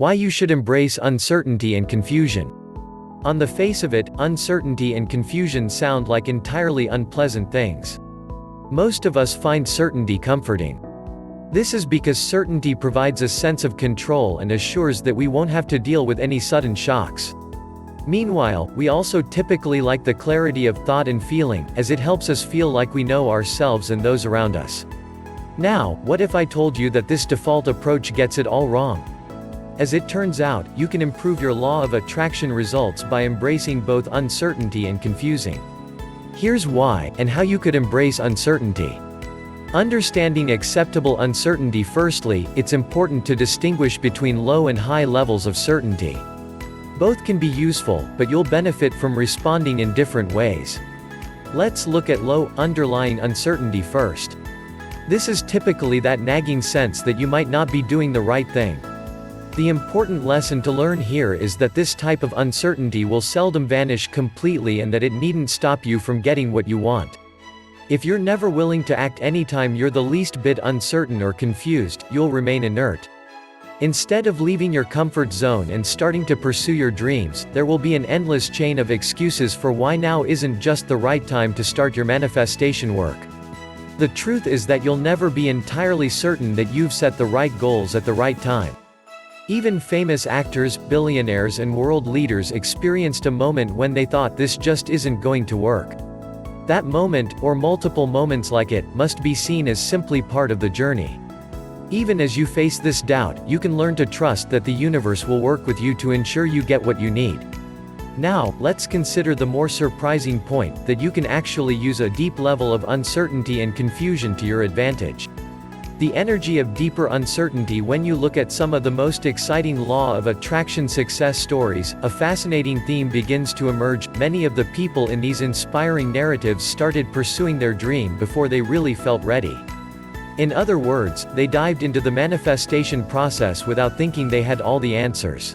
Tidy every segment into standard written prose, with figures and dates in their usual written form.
Why you should embrace uncertainty and confusion. On the face of it, uncertainty and confusion sound like entirely unpleasant things. Most of us find certainty comforting. This is because certainty provides a sense of control and assures that we won't have to deal with any sudden shocks. Meanwhile, we also typically like the clarity of thought and feeling, as it helps us feel like we know ourselves and those around us. Now, what if I told you that this default approach gets it all wrong? As it turns out, you can improve your law of attraction results by embracing both uncertainty and confusing. Here's why, and how you could embrace uncertainty. Understanding acceptable uncertainty. Firstly, it's important to distinguish between low and high levels of certainty. Both can be useful, but you'll benefit from responding in different ways. Let's look at low, underlying uncertainty first. This is typically that nagging sense that you might not be doing the right thing. The important lesson to learn here is that this type of uncertainty will seldom vanish completely and that it needn't stop you from getting what you want. If you're never willing to act anytime you're the least bit uncertain or confused, you'll remain inert. Instead of leaving your comfort zone and starting to pursue your dreams, there will be an endless chain of excuses for why now isn't just the right time to start your manifestation work. The truth is that you'll never be entirely certain that you've set the right goals at the right time. Even famous actors, billionaires and world leaders experienced a moment when they thought this just isn't going to work. That moment, or multiple moments like it, must be seen as simply part of the journey. Even as you face this doubt, you can learn to trust that the universe will work with you to ensure you get what you need. Now, let's consider the more surprising point, that you can actually use a deep level of uncertainty and confusion to your advantage. The energy of deeper uncertainty. When you look at some of the most exciting law of attraction success stories, a fascinating theme begins to emerge. Many of the people in these inspiring narratives started pursuing their dream before they really felt ready. In other words, they dived into the manifestation process without thinking they had all the answers.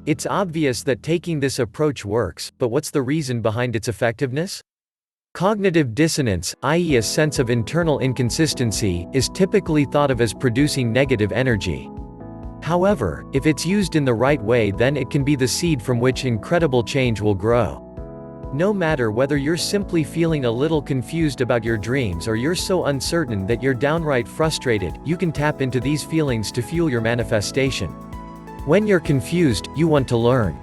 It's obvious that taking this approach works, but what's the reason behind its effectiveness? Cognitive dissonance, i.e. a sense of internal inconsistency, is typically thought of as producing negative energy. However, if it's used in the right way, then it can be the seed from which incredible change will grow. No matter whether you're simply feeling a little confused about your dreams or you're so uncertain that you're downright frustrated, you can tap into these feelings to fuel your manifestation. When you're confused, you want to learn.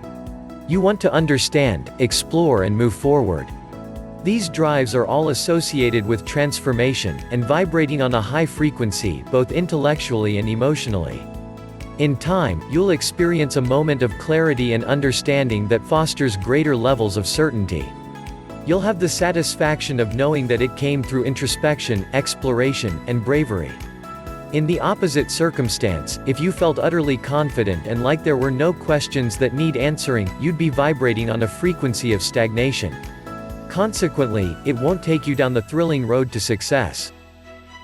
You want to understand, explore and move forward. These drives are all associated with transformation, and vibrating on a high frequency, both intellectually and emotionally. In time, you'll experience a moment of clarity and understanding that fosters greater levels of certainty. You'll have the satisfaction of knowing that it came through introspection, exploration, and bravery. In the opposite circumstance, if you felt utterly confident and like there were no questions that need answering, you'd be vibrating on a frequency of stagnation. Consequently, it won't take you down the thrilling road to success.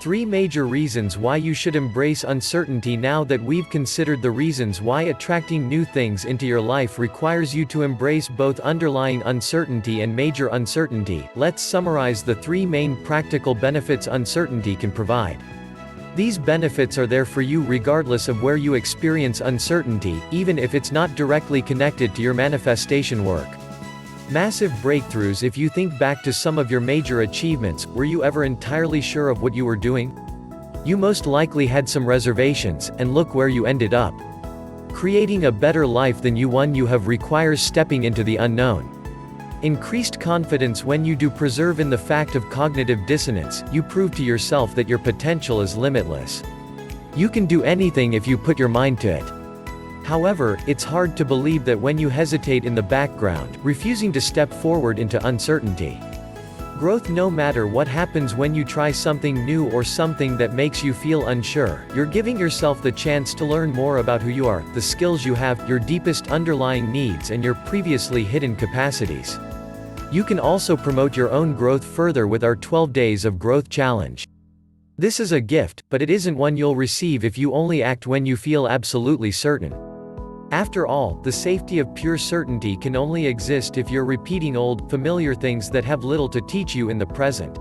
3 major reasons why you should embrace uncertainty. Now that we've considered the reasons why attracting new things into your life requires you to embrace both underlying uncertainty and major uncertainty, let's summarize the 3 main practical benefits uncertainty can provide. These benefits are there for you regardless of where you experience uncertainty, even if it's not directly connected to your manifestation work. Massive breakthroughs. If you think back to some of your major achievements, were you ever entirely sure of what you were doing? You most likely had some reservations, and look where you ended up. Creating a better life than you have requires stepping into the unknown. Increased confidence. When you do preserve in the fact of cognitive dissonance, you prove to yourself that your potential is limitless. You can do anything if you put your mind to it. However, it's hard to believe that when you hesitate in the background, refusing to step forward into uncertainty. Growth. No matter what happens when you try something new or something that makes you feel unsure, you're giving yourself the chance to learn more about who you are, the skills you have, your deepest underlying needs and your previously hidden capacities. You can also promote your own growth further with our 12 Days of Growth Challenge. This is a gift, but it isn't one you'll receive if you only act when you feel absolutely certain. After all, the safety of pure certainty can only exist if you're repeating old, familiar things that have little to teach you in the present.